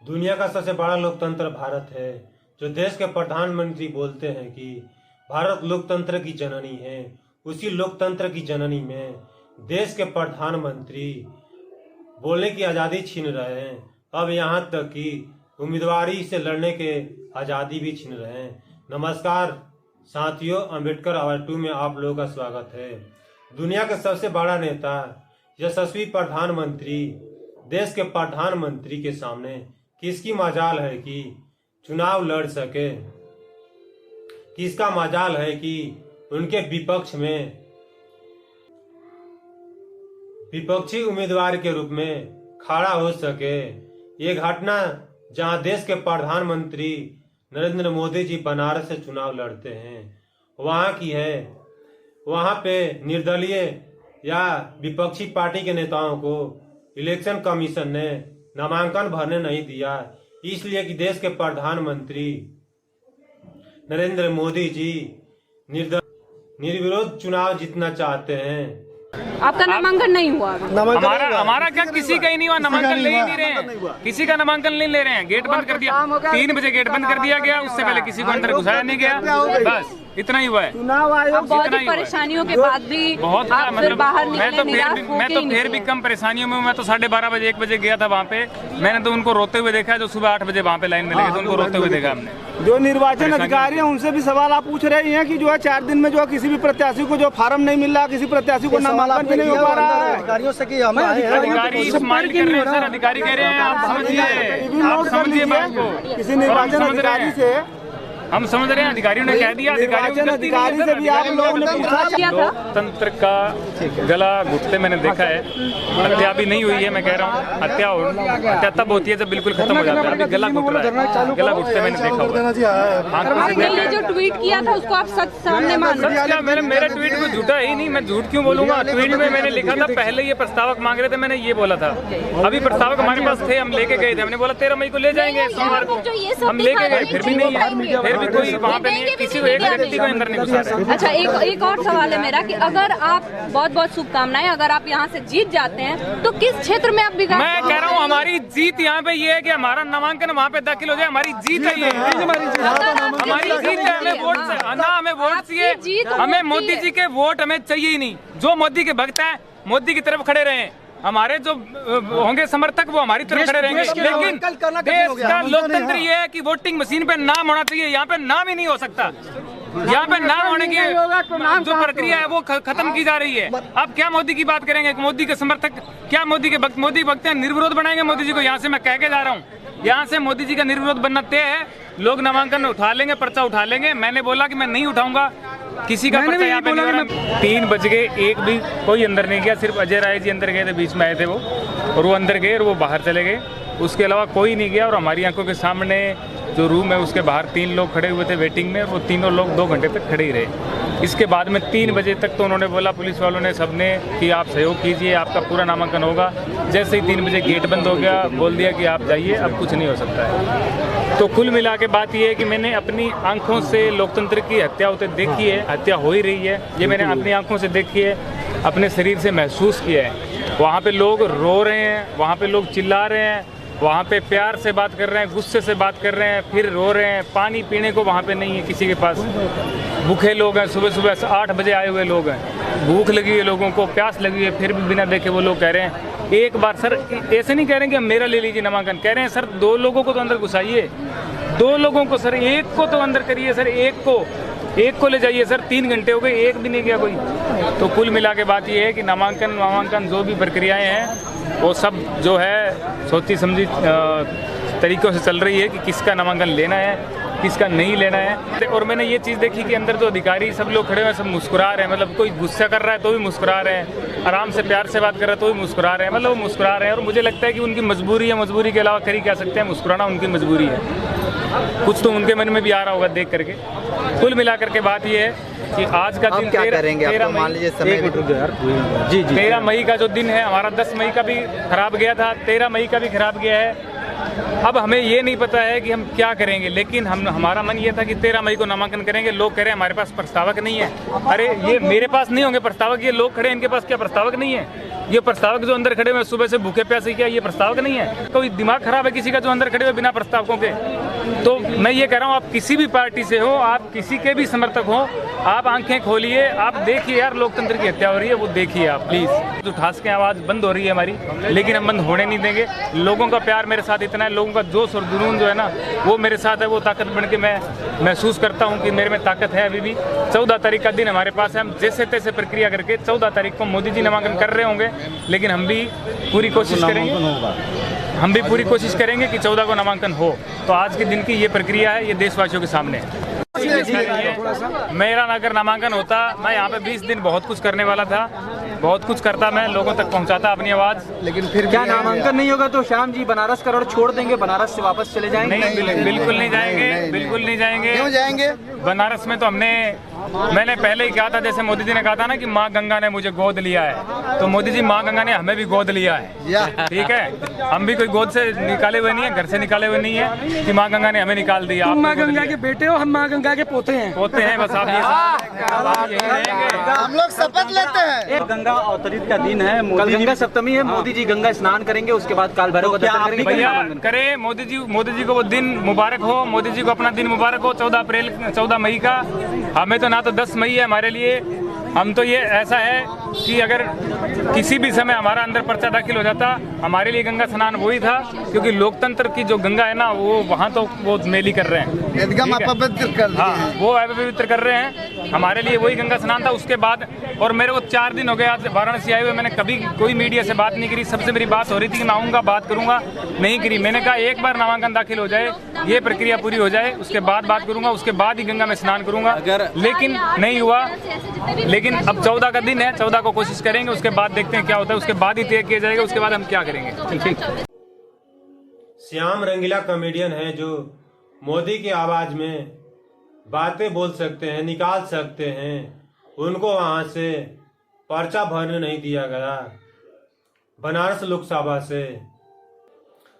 दुनिया का सबसे बड़ा लोकतंत्र भारत है। जो देश के प्रधानमंत्री बोलते हैं कि भारत लोकतंत्र की जननी है, उसी लोकतंत्र की जननी में देश के प्रधानमंत्री बोलने की आज़ादी छीन रहे हैं। अब यहाँ तक कि उम्मीदवारी से लड़ने के आज़ादी भी छीन रहे हैं। नमस्कार साथियों, अम्बेडकर आवर 2 में आप लोगों का स्वागत है। दुनिया का सबसे बड़ा नेता, यशस्वी प्रधानमंत्री, देश के प्रधानमंत्री के सामने किसकी मजाल है कि चुनाव लड़ सके? किसका मजाल है कि उनके विपक्ष में विपक्षी उम्मीदवार के रूप में खड़ा हो सके? ये घटना जहां देश के प्रधानमंत्री नरेंद्र मोदी जी बनारस से चुनाव लड़ते हैं वहां की है। वहां पे निर्दलीय या विपक्षी पार्टी के नेताओं को इलेक्शन कमीशन ने नामांकन भरने नहीं दिया, इसलिए कि देश के प्रधानमंत्री नरेंद्र मोदी जी निर्विरोध चुनाव जीतना चाहते हैं। आपका नामांकन नहीं हुआ? हमारा क्या किसी का ही नहीं हुआ, नामांकन ले ही नहीं रहे हैं, किसी का नामांकन नहीं ले रहे हैं। गेट बंद कर दिया, 3 बजे गेट बंद कर दिया गया, उससे पहले किसी को अंदर घुसाया नहीं गया, बस इतना ही हुआ है। चुनाव आयोग बहुत परेशानियों के बाद भी बहुत फिर बाहर निकले। मैं तो फिर भी कम परेशानियों में। मैं तो 12:30 बजे 1 बजे गया था वहाँ पे, मैंने तो उनको रोते हुए देखा। जो सुबह 8 बजे वहाँ पे लाइन में लगे थे उनको रोते हुए देखा हमने। जो निर्वाचन अधिकारी हैं उनसे भी सवाल आप पूछ रहे हैं कि जो है 4 दिन में जो किसी भी प्रत्याशी को जो फार्म नहीं मिल रहा, किसी प्रत्याशी को नामांकन भी नहीं हो पा रहा है। अधिकारियों से कि हमें अधिकारी स्माइल कर रहे हैं सर, अधिकारी कह रहे हैं आप समझिए बात को। किसी निर्वाचन अधिकारी से हम समझ रहे हैं, अधिकारियों ने कह दिया। अधिकारी से भी आप लोगों ने पूछा क्या था? लोकतंत्र का गला घुटते मैंने देखा है। हत्या भी नहीं हुई है, मैं कह रहा हूँ हत्या तब होती है जब बिल्कुल खत्म हो जाता है। अभी गला घुट रहा है, गला घुटते मैंने देखा हुआ। ये जो ट्वीट किया था उसको आप सच सामने मान रहे? मेरा ट्वीट को झूठा ही नहीं, मैं झूठ क्यों बोलूंगा। ट्वीट में मैंने लिखा था, पहले ये प्रस्तावक मांग रहे थे, मैंने ये बोला था। अभी प्रस्तावक हमारे पास थे, हम लेके गए थे। हमने बोला 13 मई को ले जाएंगे, सोमवार को हम लेके गए, फिर भी नहीं है। फिर भी कोई वहाँ पे नहीं, किसी को एक व्यक्ति को अंदर नहीं घुसा रहे। अच्छा, एक और सवाल है मेरा कि अगर आप बहुत शुभकामनाएं, अगर आप यहाँ से जीत जाते हैं तो किस क्षेत्र में आप बिगाड़? मैं कह रहा हूँ हमारी जीत यहाँ पे ये है कि हमारा नामांकन वहाँ पे दाखिल हो जाए। हमारी जीत है ये, हमारी जीत है। हमें वोट ना, हमें वोट चाहिए, हमें मोदी जी के वोट हमें चाहिए ही नहीं। जो मोदी के भक्त हैं मोदी की तरफ खड़े रहे, हमारे जो होंगे समर्थक वो हमारी तरफ खड़े रहेंगे। लेकिन देश का लोकतंत्र ये है कि वोटिंग मशीन पे नाम होना चाहिए। यहाँ पे नाम ही नहीं हो सकता। यहाँ पे नाम होने की जो प्रक्रिया है वो खत्म की जा रही है। अब क्या मोदी की बात करेंगे? मोदी के समर्थक क्या मोदी के भक्त, मोदी भक्त हैं, निर्विरोध बनाएंगे मोदी जी को। यहाँ से मैं कह के जा रहा हूँ, यहाँ से मोदी जी का निर्विरोध बनना तय है। लोग नामांकन उठा लेंगे, पर्चा उठा लेंगे। मैंने बोला कि मैं नहीं उठाऊंगा किसी का पर्चा। यहाँ पे 3 बज गए, एक भी कोई अंदर नहीं गया। सिर्फ अजय राय जी अंदर गए थे, बीच में आए थे वो, और वो अंदर गए और वो बाहर चले गए। उसके अलावा कोई नहीं गया। और हमारी आंखों के सामने जो रूम है उसके बाहर 3 लोग खड़े हुए थे वेटिंग में, और वो तीनों लोग 2 घंटे तक खड़े ही रहे। इसके बाद में 3 बजे तक तो उन्होंने बोला, पुलिस वालों ने, सबने, कि आप सहयोग कीजिए, आपका पूरा नामांकन होगा। जैसे ही 3 बजे गेट बंद हो गया, बोल दिया कि आप जाइए, अब कुछ नहीं हो सकता है। तो कुल मिला के बात यह है कि मैंने अपनी आंखों से लोकतंत्र की हत्या होते देखी है, हत्या हो ही रही है। ये मैंने अपनी आंखों से देखी है, अपने शरीर से महसूस किया है। वहाँ पे लोग रो रहे हैं, वहाँ पे लोग चिल्ला रहे हैं, वहाँ पे प्यार से बात कर रहे हैं, गुस्से से बात कर रहे हैं, फिर रो रहे हैं। पानी पीने को वहाँ पे नहीं है किसी के पास। भूखे लोग हैं, सुबह 8 बजे आए हुए लोग हैं, भूख लगी है लोगों को, प्यास लगी है, फिर भी बिना देखे वो लोग कह रहे हैं एक बार। सर ऐसे नहीं कह रहे हैं कि मेरा ले लीजिए नामांकन, कह रहे हैं सर 2 लोगों को तो अंदर घुसाइए, 2 लोगों को सर, 1 को तो अंदर करिए सर, 1 को ले जाइए सर। 3 घंटे हो गए, 1 भी नहीं गया कोई। तो कुल मिला के बात ये है कि नामांकन जो भी प्रक्रियाएं हैं वो सब जो है सोची समझी तरीक़ों से चल रही है कि किसका नामांकन लेना है, किसका नहीं लेना है। और मैंने ये चीज़ देखी कि अंदर जो अधिकारी सब लोग खड़े हुए सब मुस्कुरा रहे हैं। मतलब कोई गुस्सा कर रहा है तो भी मुस्कुरा रहे हैं, आराम से प्यार से बात कर रहा है तो भी मुस्कुरा रहे हैं। मतलब वो मुस्कुरा रहे हैं, और मुझे लगता है कि उनकी मजबूरी है। मजबूरी के अलावा कर ही क्या सकते हैं, मुस्कुराना उनकी मजबूरी है। कुछ तो उनके मन में भी आ रहा होगा देख करके। कुल मिला करके बात ये है कि आज का दिन 13 मई का जो दिन है, हमारा 10 मई का भी खराब गया था, 13 मई का भी खराब गया है। अब हमें ये नहीं पता है कि हम क्या करेंगे, लेकिन हमारा मन ये था कि 13 मई को नामांकन करेंगे। लोग कह रहे हैं हमारे पास प्रस्तावक नहीं है। अरे ये मेरे पास नहीं होंगे प्रस्तावक, ये लोग खड़े हैं इनके पास क्या प्रस्तावक नहीं है? ये प्रस्तावक जो अंदर खड़े हुए सुबह से भूखे प्यासे, क्या ये प्रस्तावक नहीं है? कोई दिमाग खराब है किसी का जो अंदर खड़े हुए बिना प्रस्तावकों के? तो मैं ये कह रहा हूँ, आप किसी भी पार्टी से हो, आप किसी के भी समर्थक हो, आप आंखें खोलिए, आप देखिए यार लोकतंत्र की हत्या हो रही है, वो देखिए आप प्लीज। जो ठास के आवाज़ बंद हो रही है हमारी, लेकिन हम बंद होने नहीं देंगे। लोगों का प्यार मेरे साथ इतना है, लोगों का जोश और जुनून जो है ना वो मेरे साथ है, वो ताकत बन के मैं महसूस करता हूँ कि मेरे में ताकत है अभी भी। 14 तारीख का दिन हमारे पास है, हम जैसे तैसे प्रक्रिया करके 14 तारीख को मोदी जी नामांकन कर रहे होंगे, लेकिन हम भी पूरी कोशिश करेंगे, हम भी पूरी कोशिश करेंगे कि 14 को नामांकन हो। तो आज के दिन की ये प्रक्रिया है, ये देशवासियों के सामने है। मेरा अगर नामांकन होता, मैं यहाँ पे 20 दिन बहुत कुछ करने वाला था, बहुत कुछ करता, मैं लोगों तक पहुँचाता अपनी आवाज़। लेकिन फिर क्या नामांकन नहीं होगा तो श्याम जी बनारस करोड़ छोड़ देंगे, बनारस से वापस चले जाएंगे? नहीं, बिल्कुल नहीं जाएंगे, बिल्कुल नहीं जाएंगे। क्यों जाएंगे? बनारस में तो मैंने पहले ही कहा था, जैसे मोदी जी ने कहा था ना कि माँ गंगा ने मुझे गोद लिया है, तो मोदी जी माँ गंगा ने हमें भी गोद लिया है। ठीक है, हम भी कोई गोद से निकाले हुए नहीं है, घर से निकाले हुए नहीं है कि माँ गंगा ने हमें निकाल दिया। आप माँ गंगा के बेटे हो, हम माँ गंगा के पोते हैं। पोते हैं, बस आप यही रहेंगे। हम लोग शपथ लेते हैं। गंगा अवतरित का दिन है, कल गंगा सप्तमी है, मोदी जी गंगा स्नान करेंगे, उसके बाद काल भैरव का दर्शन करेंगे। भैया करे मोदी जी को वो दिन मुबारक हो, मोदी जी को अपना दिन मुबारक हो, 14 मई का। हमें तो ना तो 10 मई है हमारे लिए, हम तो ये ऐसा है कि अगर किसी भी समय हमारा अंदर पर्चा दाखिल हो जाता, हमारे लिए गंगा स्नान वही था, क्योंकि लोकतंत्र की जो गंगा है ना वो वहाँ तो वो मेली कर रहे हैं, एकदम अपवित्र कर, हाँ वो अपवित्र कर रहे हैं। हमारे लिए वही गंगा स्नान था। उसके बाद और मेरे को 4 दिन हो गए आज वाराणसी आए हुए, मैंने कभी कोई मीडिया से बात नहीं करी। सबसे मेरी बात हो रही थी कि मैं आऊँगा बात करूँगा, नहीं करी। मैंने कहा एक बार नामांकन दाखिल हो जाए, ये प्रक्रिया पूरी हो जाए, उसके बाद बात करूँगा, उसके बाद ही गंगा में स्नान करूँगा, लेकिन नहीं हुआ। लेकिन अब 14 का दिन है, 14 को कोशिश करेंगे, उसके बाद देखते हैं क्या होता है, उसके बाद ही तय किया जाएगा, उसके बाद हम क्या करेंगे। ठीक। श्याम रंगीला कॉमेडियन है जो मोदी की आवाज में बातें बोल सकते हैं, निकाल सकते हैं। उनको वहां से पर्चा भरने नहीं दिया गया बनारस लोकसभा से।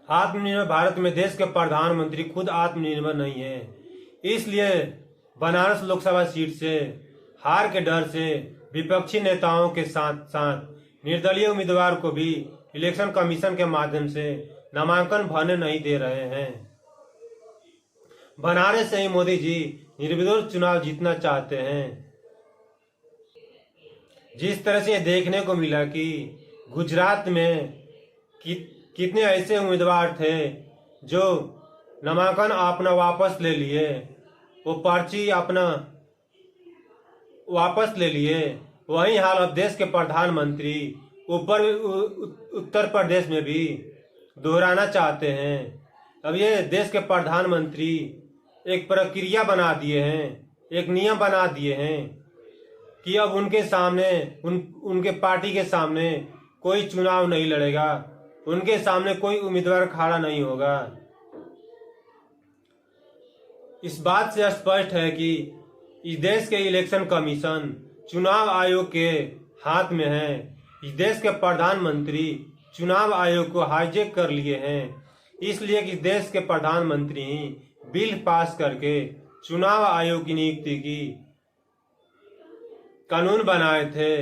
आत्मनिर्भर भारत में देश के प्रधानमंत्री खुद आत्मनिर्भर नहीं है, इसलिए बनारस लोकसभा सीट से हार के डर से विपक्षी नेताओं के साथ साथ निर्दलीय उम्मीदवार को भी इलेक्शन कमीशन के माध्यम से नामांकन भरने नहीं दे रहे हैं। बनारस से ही मोदी जी निर्विरोध चुनाव जीतना चाहते हैं। जिस तरह से देखने को मिला कि गुजरात में कितने ऐसे उम्मीदवार थे जो नामांकन अपना वापस ले लिए, वो पर्ची अपना वापस ले लिए। वही हाल अब देश के प्रधानमंत्री उत्तर प्रदेश में भी दोहराना चाहते हैं। अब ये देश के प्रधानमंत्री एक प्रक्रिया बना दिए हैं, एक नियम बना दिए हैं कि अब उनके सामने उनके पार्टी के सामने कोई चुनाव नहीं लड़ेगा, उनके सामने कोई उम्मीदवार खड़ा नहीं होगा। इस बात से स्पष्ट है कि इस देश के इलेक्शन कमीशन चुनाव आयोग के हाथ में है। इस देश के प्रधानमंत्री चुनाव आयोग को हाईजैक कर लिए हैं, इसलिए कि देश के प्रधानमंत्री ही बिल पास करके चुनाव आयोग की नियुक्ति की कानून बनाए थे।